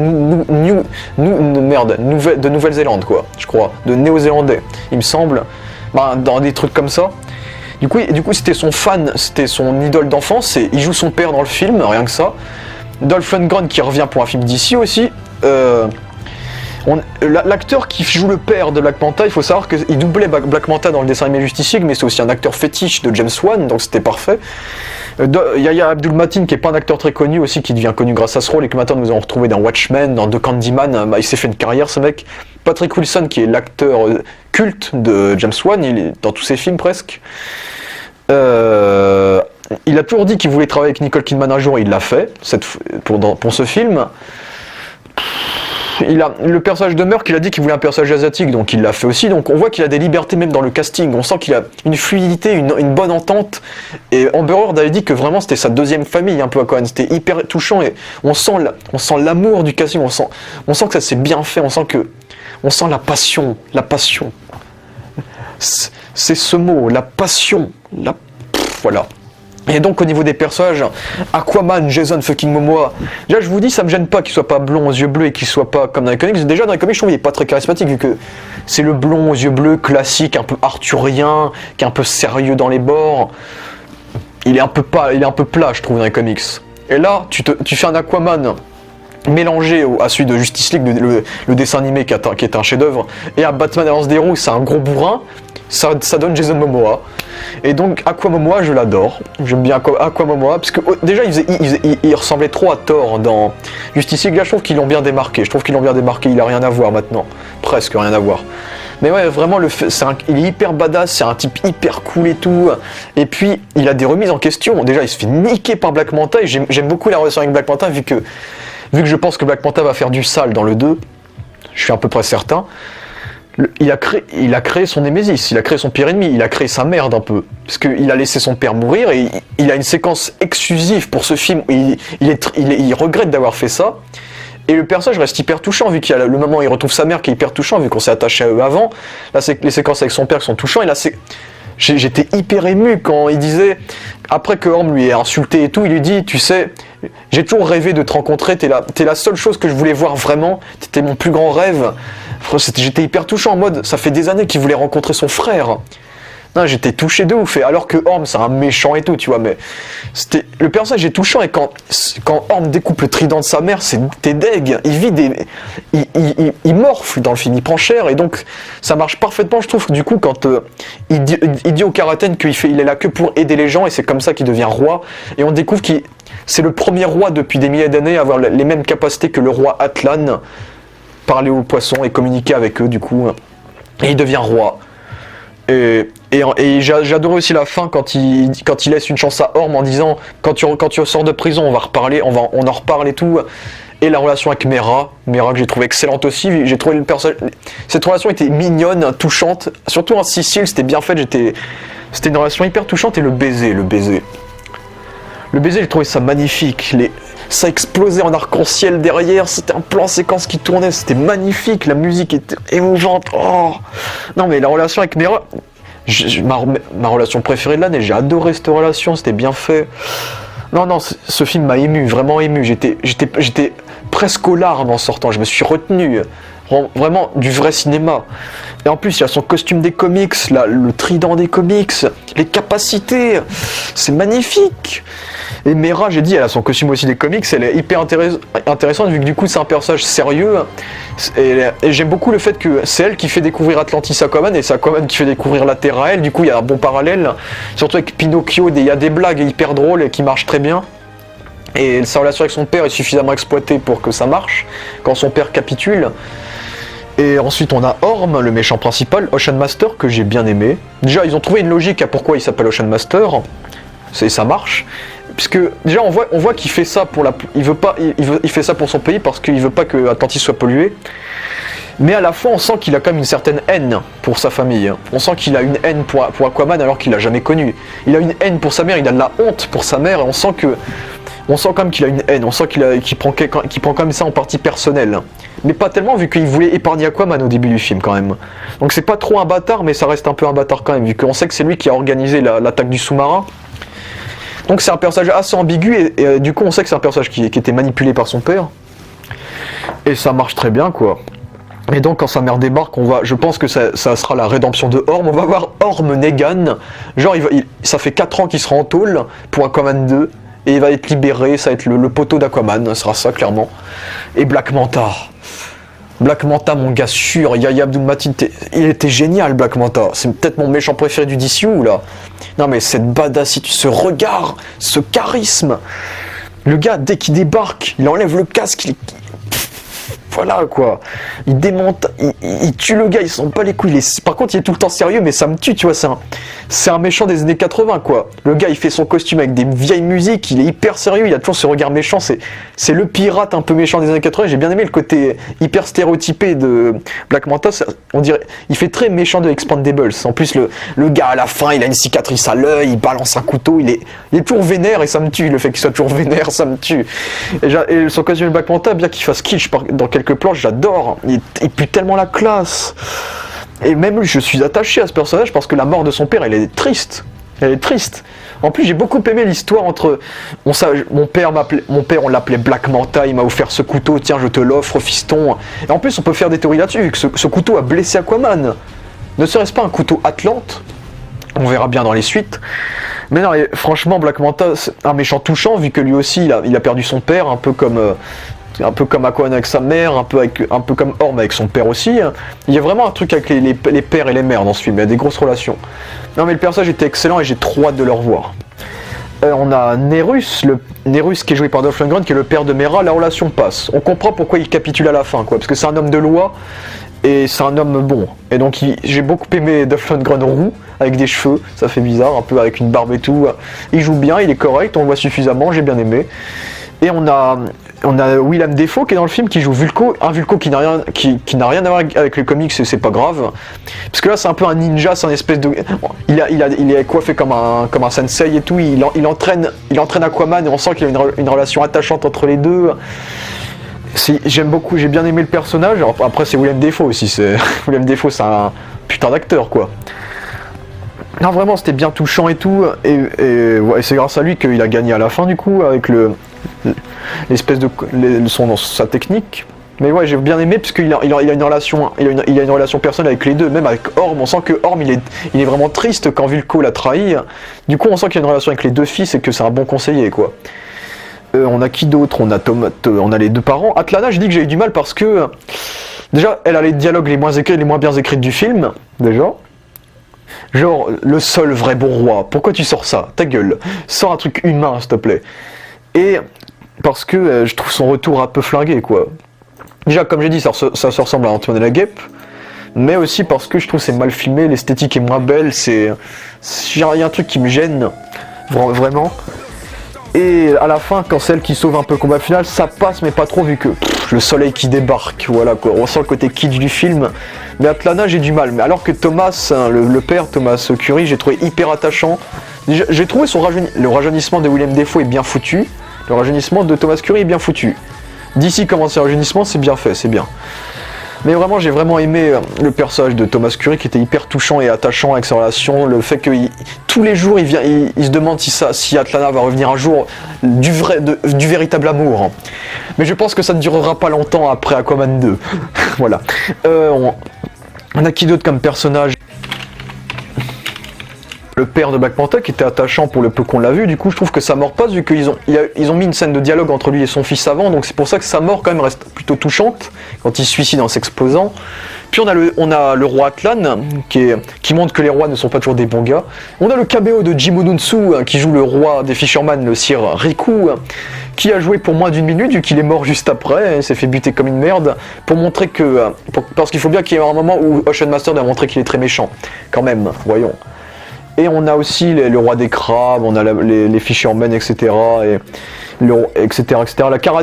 Nouvelle-Zélande, quoi, je crois, de néo-zélandais, il me semble, dans des trucs comme ça. Du coup, c'était son fan, c'était son idole d'enfance, et il joue son père dans le film, rien que ça. Dolph Lundgren qui revient pour un film d'ici aussi. L'acteur qui joue le père de Black Manta, il faut savoir qu'il doublait Black Manta dans le dessin animé Justice League, mais c'est aussi un acteur fétiche de James Wan, donc c'était parfait. Yahya Abdul-Mateen, qui est pas un acteur très connu aussi, qui devient connu grâce à ce rôle, et que maintenant nous avons retrouvé dans Watchmen, dans The Candyman, il s'est fait une carrière ce mec. Patrick Wilson, qui est l'acteur culte de James Wan, il est dans tous ses films presque. Il a toujours dit qu'il voulait travailler avec Nicole Kidman un jour, et il l'a fait pour ce film. Le personnage de Murk, il a dit qu'il voulait un personnage asiatique, donc il l'a fait aussi. Donc on voit qu'il a des libertés même dans le casting. On sent qu'il a une fluidité, une bonne entente. Et Amber Heard avait dit que vraiment c'était sa deuxième famille un peu à Cohen. C'était hyper touchant et on sent l'amour du casting. On sent que ça s'est bien fait. On sent la passion. C'est ce mot, la passion. Voilà. Et donc au niveau des personnages, Aquaman, Jason fucking Momoa, déjà je vous dis ça me gêne pas qu'il soit pas blond aux yeux bleus et qu'il soit pas comme dans les comics. Déjà dans les comics je trouve qu'il est pas très charismatique vu que c'est le blond aux yeux bleus classique, un peu arthurien, qui est un peu sérieux dans les bords. Il est un peu plat je trouve dans les comics. Et là tu fais un Aquaman mélangé à celui de Justice League, le dessin animé qui est un chef-d'œuvre, et à Batman Alliance des Roues, c'est un gros bourrin. ça donne Jason Momoa. Et donc Aqua Momoa, je l'adore. J'aime bien Aqua Momoa, parce que déjà il ressemblait trop à Thor dans Justice League. Là, je trouve qu'ils l'ont bien démarqué. Il a rien à voir maintenant. Presque rien à voir. Mais ouais, vraiment, il est hyper badass, c'est un type hyper cool et tout. Et puis, il a des remises en question. Déjà, il se fait niquer par Black Manta. Et j'aime beaucoup la relation avec Black Manta, vu que je pense que Black Manta va faire du sale dans le 2. Je suis à peu près certain. Il a créé son Némésis, il a créé son pire ennemi, il a créé sa merde un peu. Parce qu'il a laissé son père mourir et il a une séquence exclusive pour ce film. Il regrette d'avoir fait ça. Et le personnage reste hyper touchant, vu qu'il y a le moment où il retrouve sa mère qui est hyper touchant, vu qu'on s'est attaché à eux avant. Là, c'est les séquences avec son père qui sont touchantes. Et là, j'étais hyper ému quand il disait, après que Orm lui ait insulté et tout, il lui dit, tu sais, j'ai toujours rêvé de te rencontrer, t'es la seule chose que je voulais voir vraiment, t'étais mon plus grand rêve. J'étais hyper touchant en mode, ça fait des années qu'il voulait rencontrer son frère. Non, j'étais touché de ouf. Et alors que Orm, c'est un méchant et tout, tu vois, mais le personnage est touchant. Et quand Orm découpe le trident de sa mère, t'es deg. Il morfle dans le film, il prend cher. Et donc, ça marche parfaitement, je trouve. Du coup, quand il dit au Karaten qu'il est là que pour aider les gens, et c'est comme ça qu'il devient roi. Et on découvre que c'est le premier roi depuis des milliers d'années à avoir les mêmes capacités que le roi Atlan, parler aux poissons et communiquer avec eux, du coup. Et il devient roi. Et j'adorais aussi la fin quand il laisse une chance à Orm en disant quand tu sors de prison on va reparler, on en reparle et tout. Et la relation avec Mera que j'ai trouvé excellente aussi. J'ai trouvé cette relation était mignonne, touchante, surtout en Sicile, c'était bien fait. C'était une relation hyper touchante. Et le baiser, j'ai trouvé ça magnifique. Ça explosait en arc-en-ciel derrière, c'était un plan séquence qui tournait, c'était magnifique, la musique était émouvante. Oh non mais la relation avec Mera, ma relation préférée de l'année, j'ai adoré cette relation, c'était bien fait. Non, ce film m'a ému, vraiment ému, j'étais presque aux larmes en sortant, je me suis retenu, vraiment du vrai cinéma. Et en plus, il y a son costume des comics, le trident des comics, les capacités, c'est magnifique. Et Mera, j'ai dit, elle a son costume aussi des comics, elle est hyper intéressante vu que du coup c'est un personnage sérieux. Et j'aime beaucoup le fait que c'est elle qui fait découvrir Atlantis à Aquaman et c'est Aquaman qui fait découvrir la Terre à elle. Du coup, il y a un bon parallèle, surtout avec Pinocchio, il y a des blagues hyper drôles et qui marchent très bien. Et sa relation avec son père est suffisamment exploitée pour que ça marche quand son père capitule. Et ensuite on a Orm, le méchant principal, Ocean Master, que j'ai bien aimé. Déjà ils ont trouvé une logique à pourquoi il s'appelle Ocean Master, ça marche. Puisque déjà on voit qu'il fait ça pour il fait ça pour son pays parce qu'il veut pas que Atlantis soit pollué. Mais à la fois on sent qu'il a quand même une certaine haine pour sa famille. On sent qu'il a une haine pour Aquaman alors qu'il l'a jamais connu. Il a une haine pour sa mère, il a de la honte pour sa mère et on sent quand même qu'il a une haine, on sent qu'il prend quand même ça en partie personnelle. Mais pas tellement vu qu'il voulait épargner Aquaman au début du film quand même. Donc c'est pas trop un bâtard mais ça reste un peu un bâtard quand même vu qu'on sait que c'est lui qui a organisé l'attaque du sous-marin. Donc c'est un personnage assez ambigu et du coup on sait que c'est un personnage qui était manipulé par son père. Et ça marche très bien quoi. Et donc quand sa mère débarque, je pense que ça sera la rédemption de Orm. On va voir Orm Negan. Genre ça fait 4 ans qu'il sera en tôle pour Aquaman 2. Et il va être libéré, ça va être le poteau d'Aquaman, ça sera ça clairement. Et Black Manta, mon gars sûr, Yahya Abdul-Mateen, il était génial Black Manta. C'est peut-être mon méchant préféré du DCU là. Non mais cette badassitude, ce regard, ce charisme. Le gars dès qu'il débarque, il enlève le casque, voilà quoi, il démonte, il tue le gars, il s'en bat les couilles. Par contre, il est tout le temps sérieux, mais ça me tue, tu vois. C'est un méchant des années 80 quoi. Le gars, il fait son costume avec des vieilles musiques, il est hyper sérieux, il a toujours ce regard méchant. C'est le pirate un peu méchant des années 80. J'ai bien aimé le côté hyper stéréotypé de Black Manta. On dirait, il fait très méchant de Expandables. En plus, le gars à la fin, il a une cicatrice à l'œil, il balance un couteau, il est toujours vénère et ça me tue. Le fait qu'il soit toujours vénère, ça me tue. Et son costume de Black Manta, bien qu'il fasse kitsch dans quelques planches, j'adore. Il pue tellement la classe. Et même lui, je suis attaché à ce personnage parce que la mort de son père, elle est triste. Elle est triste. En plus, j'ai beaucoup aimé l'histoire entre... Mon père, on l'appelait Black Manta, il m'a offert ce couteau, tiens, je te l'offre, fiston. Et en plus, on peut faire des théories là-dessus, vu que ce couteau a blessé Aquaman. Ne serait-ce pas un couteau Atlante? On verra bien dans les suites. Mais non, franchement, Black Manta, c'est un méchant touchant, vu que lui aussi, il a perdu son père, un peu comme un peu comme Aquaman avec sa mère, un peu comme Orm avec son père aussi. Il y a vraiment un truc avec les pères et les mères dans ce film, il y a des grosses relations. Non mais le personnage était excellent et j'ai trop hâte de le revoir. On a Nerus qui est joué par Dolph Lundgren, qui est le père de Mera, la relation passe. On comprend pourquoi il capitule à la fin, quoi, parce que c'est un homme de loi, et c'est un homme bon. Et donc j'ai beaucoup aimé Dolph Lundgren roux, avec des cheveux, ça fait bizarre, un peu avec une barbe et tout. Il joue bien, il est correct, on le voit suffisamment, j'ai bien aimé. Et on a Willem Dafoe qui est dans le film, qui joue Vulko, un Vulko qui n'a rien à voir avec les comics, et c'est pas grave. Parce que là c'est un peu un ninja, c'est un espèce de... Il est coiffé comme un sensei et tout, il entraîne Aquaman et on sent qu'il y a une relation attachante entre les deux. J'aime beaucoup, j'ai bien aimé le personnage. Alors, après c'est Willem Dafoe aussi, Willem Dafoe c'est un putain d'acteur quoi. Non vraiment c'était bien touchant et tout, et c'est grâce à lui qu'il a gagné à la fin du coup, avec l'espèce de sa technique. Mais ouais j'ai bien aimé parce qu'il a une relation personnelle avec les deux, même avec Orm. On sent que Orm il est vraiment triste quand Vulko l'a trahi. Du coup on sent qu'il y a une relation avec les deux fils et que c'est un bon conseiller quoi. On a qui d'autre? On a les deux parents. Atlana, j'ai dit que j'ai eu du mal parce que déjà elle a les dialogues les moins bien écrits du film déjà. Genre, le seul vrai bon roi, pourquoi tu sors ça? Ta gueule, sors un truc humain s'il te plaît. Et parce que je trouve son retour un peu flingué quoi. Déjà comme j'ai dit ça se ressemble à Antoine et la Guêpe, mais aussi parce que je trouve c'est mal filmé, l'esthétique est moins belle, il y a un truc qui me gêne, vraiment. Et à la fin, quand c'est elle qui sauve un peu le combat final, ça passe mais pas trop vu que le soleil qui débarque, voilà quoi, on sent le côté kitsch du film. Mais Atlana j'ai du mal, mais alors que Thomas, le père Thomas Curry, j'ai trouvé hyper attachant. J'ai trouvé le rajeunissement de Willem Dafoe est bien foutu, le rajeunissement de Thomas Curry est bien foutu. D'ici commence le rajeunissement, c'est bien fait, c'est bien. Mais vraiment, j'ai vraiment aimé le personnage de Thomas Curry qui était hyper touchant et attachant avec sa relation. Le fait que tous les jours, il se demande si Atlana va revenir un jour du véritable amour. Mais je pense que ça ne durera pas longtemps après Aquaman 2. Voilà. On a qui d'autre comme personnage? Le père de Black Manta qui était attachant pour le peu qu'on l'a vu, du coup je trouve que sa mort passe vu qu'ils ont mis une scène de dialogue entre lui et son fils avant, donc c'est pour ça que sa mort quand même reste plutôt touchante quand il se suicide en s'explosant. Puis on a le roi Atlan qui montre que les rois ne sont pas toujours des bons gars. On a le caméo de Jim Onunsu qui joue le roi des Fisherman, le sire Riku, qui a joué pour moins d'une minute vu qu'il est mort juste après, il s'est fait buter comme une merde pour montrer que... parce qu'il faut bien qu'il y ait un moment où Ocean Master doit montrer qu'il est très méchant, quand même, voyons. Et on a aussi le roi des crabes, on a les Fishermen, etc. etc.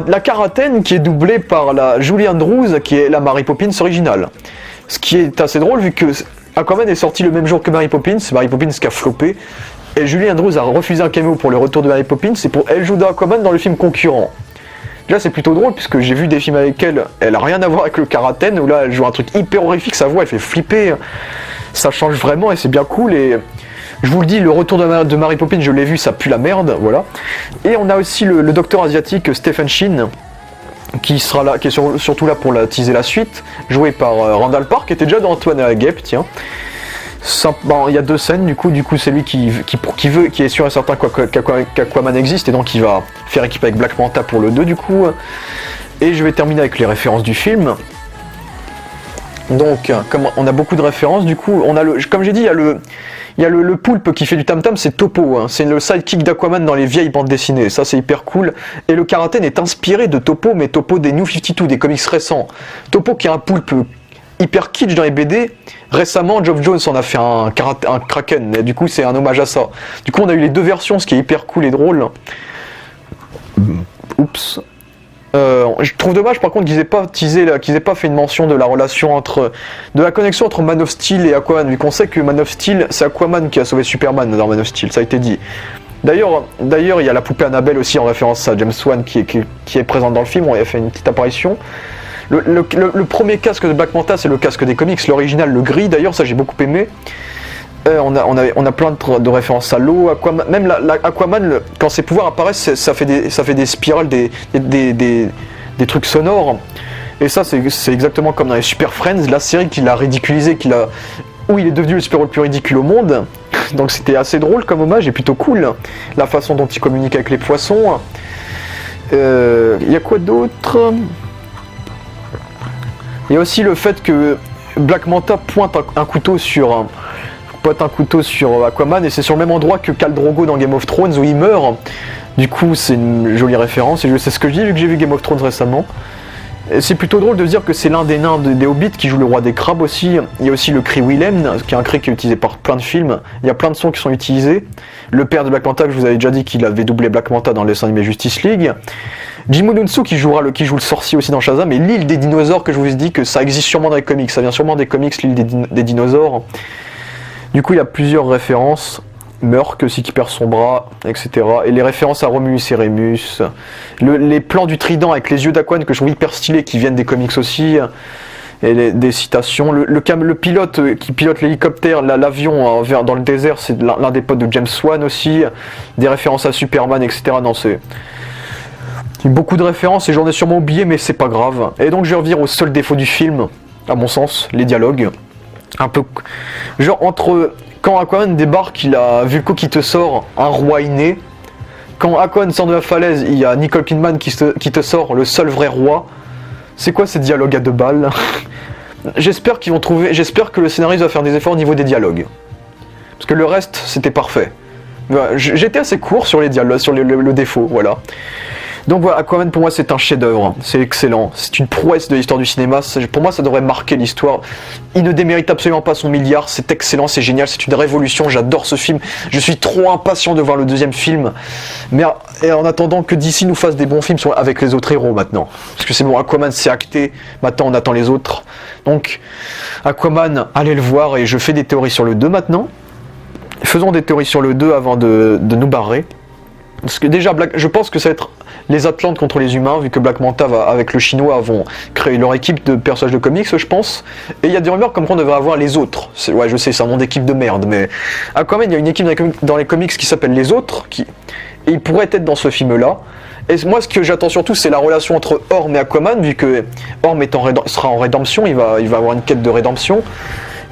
La Karatène qui est doublée par la Julie Andrews, qui est la Mary Poppins originale. Ce qui est assez drôle vu que Aquaman est sorti le même jour que Mary Poppins qui a floppé. Et Julie Andrews a refusé un caméo pour le retour de Mary Poppins, et elle joue dans Aquaman dans le film concurrent. Déjà c'est plutôt drôle puisque j'ai vu des films avec elle a rien à voir avec le Karatène, où là elle joue un truc hyper horrifique, sa voix elle fait flipper. Ça change vraiment et c'est bien cool. Et je vous le dis, le retour de Mary Poppins, je l'ai vu, ça pue la merde, voilà. Et on a aussi le docteur asiatique Stephen Shin, qui sera là, qui est surtout là pour teaser la suite, joué par Randall Park, qui était déjà dans Antoine et la Guêpe, tiens. Il y a deux scènes, du coup c'est lui qui est sûr et certain qu'Aquaman existe, et donc il va faire équipe avec Black Manta pour le 2, du coup. Et je vais terminer avec les références du film. Donc, comme on a beaucoup de références, du coup, comme j'ai dit, il y a le poulpe qui fait du tam-tam, c'est Topo, hein. C'est le sidekick d'Aquaman dans les vieilles bandes dessinées, ça c'est hyper cool. Et le Karatène est inspiré de Topo, mais Topo des New 52, des comics récents. Topo qui est un poulpe hyper kitsch dans les BD, récemment Geoff Jones en a fait un Kraken, et du coup c'est un hommage à ça. Du coup on a eu les deux versions, ce qui est hyper cool et drôle. Oups. Je trouve dommage par contre qu'ils aient pas fait une mention de la relation de la connexion entre Man of Steel et Aquaman, vu qu'on sait que Man of Steel, c'est Aquaman qui a sauvé Superman dans Man of Steel, ça a été dit. D'ailleurs, il y a la poupée Annabelle aussi en référence à James Wan qui est présente dans le film, on a fait une petite apparition. Le premier casque de Black Manta, c'est le casque des comics, l'original, le gris d'ailleurs, ça j'ai beaucoup aimé. On a plein de références à l'eau, même Aquaman, quand ses pouvoirs apparaissent, ça fait des spirales, des trucs sonores. Et ça, c'est exactement comme dans les Super Friends, la série qu'il a ridiculisé, où il est devenu le super-héros le plus ridicule au monde. Donc c'était assez drôle comme hommage et plutôt cool, la façon dont il communique avec les poissons. Il y a quoi d'autre? Il y a aussi le fait que Black Manta pointe un couteau sur Aquaman, et c'est sur le même endroit que Khal Drogo dans Game of Thrones où il meurt. Du coup, c'est une jolie référence, et je sais ce que je dis vu que j'ai vu Game of Thrones récemment. Et c'est plutôt drôle de dire que c'est l'un des nains des Hobbits qui joue le roi des crabes aussi. Il y a aussi le cri Willem, qui est un cri qui est utilisé par plein de films. Il y a plein de sons qui sont utilisés. Le père de Black Manta, que je vous avais déjà dit qu'il avait doublé Black Manta dans le dessin animé Justice League. Jim Odunsu qui joue le sorcier aussi dans Shazam, et l'île des dinosaures que je vous ai dit que ça existe sûrement dans les comics. Ça vient sûrement des comics, l'île des dinosaures. Du coup, il y a plusieurs références. Murk aussi qui perd son bras, etc. Et les références à Romulus et Remus. Les plans du trident avec les yeux d'Aquaman que je trouve hyper stylés, qui viennent des comics aussi. Et des citations. Le pilote qui pilote l'hélicoptère, l'avion dans le désert, c'est l'un des potes de James Wan aussi. Des références à Superman, etc. Non, c'est beaucoup de références et j'en ai sûrement oublié, mais c'est pas grave. Et donc je vais revenir au seul défaut du film, à mon sens, les dialogues. Un peu genre entre quand Aquaman débarque, il a Vulko qui te sort un roi inné. Quand Aquaman sort de la falaise, il y a Nicole Kidman qui te sort le seul vrai roi. C'est quoi ces dialogues à 2 balles? J'espère que le scénariste va faire des efforts au niveau des dialogues, parce que le reste c'était parfait. J'étais assez court sur les dialogues, sur le défaut, voilà. Donc voilà, Aquaman pour moi c'est un chef-d'œuvre, c'est excellent, c'est une prouesse de l'histoire du cinéma, pour moi ça devrait marquer l'histoire. Il ne démérite absolument pas son milliard, c'est excellent, c'est génial, c'est une révolution, j'adore ce film, je suis trop impatient de voir le deuxième film. Mais en attendant que DC nous fasse des bons films avec les autres héros maintenant, parce que c'est bon, Aquaman c'est acté, maintenant on attend les autres. Donc Aquaman, allez le voir, et je fais des théories sur le 2 maintenant. Faisons des théories sur le 2 avant de nous barrer. Parce que déjà, je pense que ça va être les Atlantes contre les humains, vu que Black Manta avec le chinois vont créer leur équipe de personnages de comics, je pense. Et il y a des rumeurs comme qu'on devrait avoir les autres. Ouais, je sais, c'est un nom d'équipe de merde, mais Aquaman, il y a une équipe dans les comics qui s'appelle les autres, et il pourrait être dans ce film-là. Et moi, ce que j'attends surtout, c'est la relation entre Orm et Aquaman, vu que Orm sera en rédemption, il va avoir une quête de rédemption.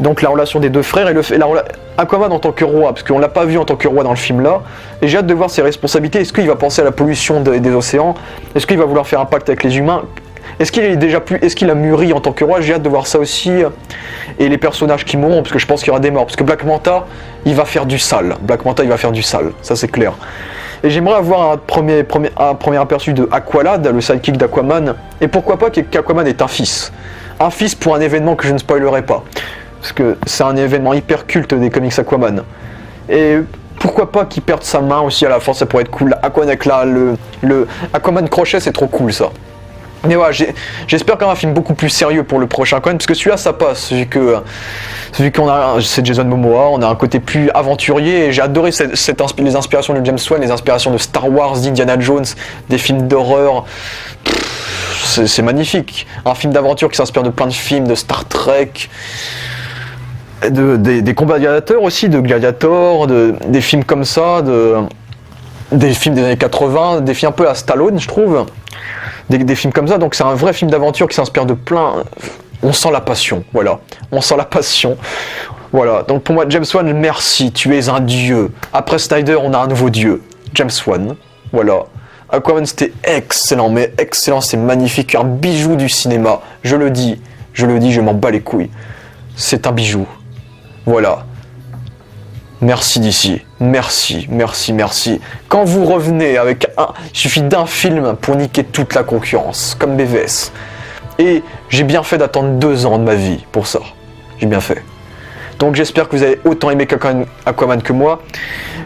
Donc la relation des deux frères et Aquaman en tant que roi, parce qu'on l'a pas vu en tant que roi dans le film là, et j'ai hâte de voir ses responsabilités. Est-ce qu'il va penser à la pollution des océans? Est-ce qu'il va vouloir faire un pacte avec les humains? Est-ce qu'il a mûri en tant que roi? J'ai hâte de voir ça aussi. Et les personnages qui mourront, parce que je pense qu'il y aura des morts, parce que Black Manta, il va faire du sale. Ça c'est clair. Et j'aimerais avoir un premier aperçu de Aqualad, le sidekick d'Aquaman, et pourquoi pas qu'Aquaman est un fils. Un fils pour un événement que je ne spoilerai pas. Parce que c'est un événement hyper culte des comics Aquaman. Et pourquoi pas qu'il perde sa main aussi à la fin, ça pourrait être cool. Aquaman avec le Aquaman crochet, c'est trop cool ça. Mais voilà, j'espère qu'on a un film beaucoup plus sérieux pour le prochain Aquaman, parce que celui-là ça passe, vu qu'on a, c'est Jason Momoa, on a un côté plus aventurier, et j'ai adoré les inspirations de James Wan, les inspirations de Star Wars, d'Indiana Jones, des films d'horreur. C'est magnifique. Un film d'aventure qui s'inspire de plein de films, de Star Trek. Des combats gladiateurs aussi, de Gladiator, des films comme ça, des films des années 80, des films un peu à Stallone, je trouve. Des films comme ça, donc c'est un vrai film d'aventure qui s'inspire de plein. On sent la passion, voilà. On sent la passion. Voilà, donc pour moi, James Wan, merci, tu es un dieu. Après Snyder, on a un nouveau dieu. James Wan, voilà. Aquaman, c'était excellent, mais excellent, c'est magnifique, un bijou du cinéma. Je le dis, je m'en bats les couilles. C'est un bijou. Voilà. Merci DC. Merci. Quand vous revenez avec il suffit d'un film pour niquer toute la concurrence, comme BVS. Et j'ai bien fait d'attendre 2 ans de ma vie pour ça. J'ai bien fait. Donc j'espère que vous avez autant aimé Aquaman que moi.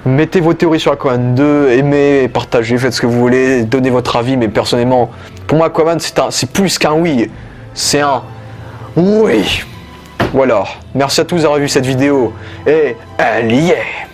Mettez vos théories sur Aquaman 2, aimez, partagez, faites ce que vous voulez, donnez votre avis, mais personnellement, pour moi Aquaman c'est plus qu'un oui. C'est un oui. Voilà, merci à tous d'avoir vu cette vidéo, et elle y est.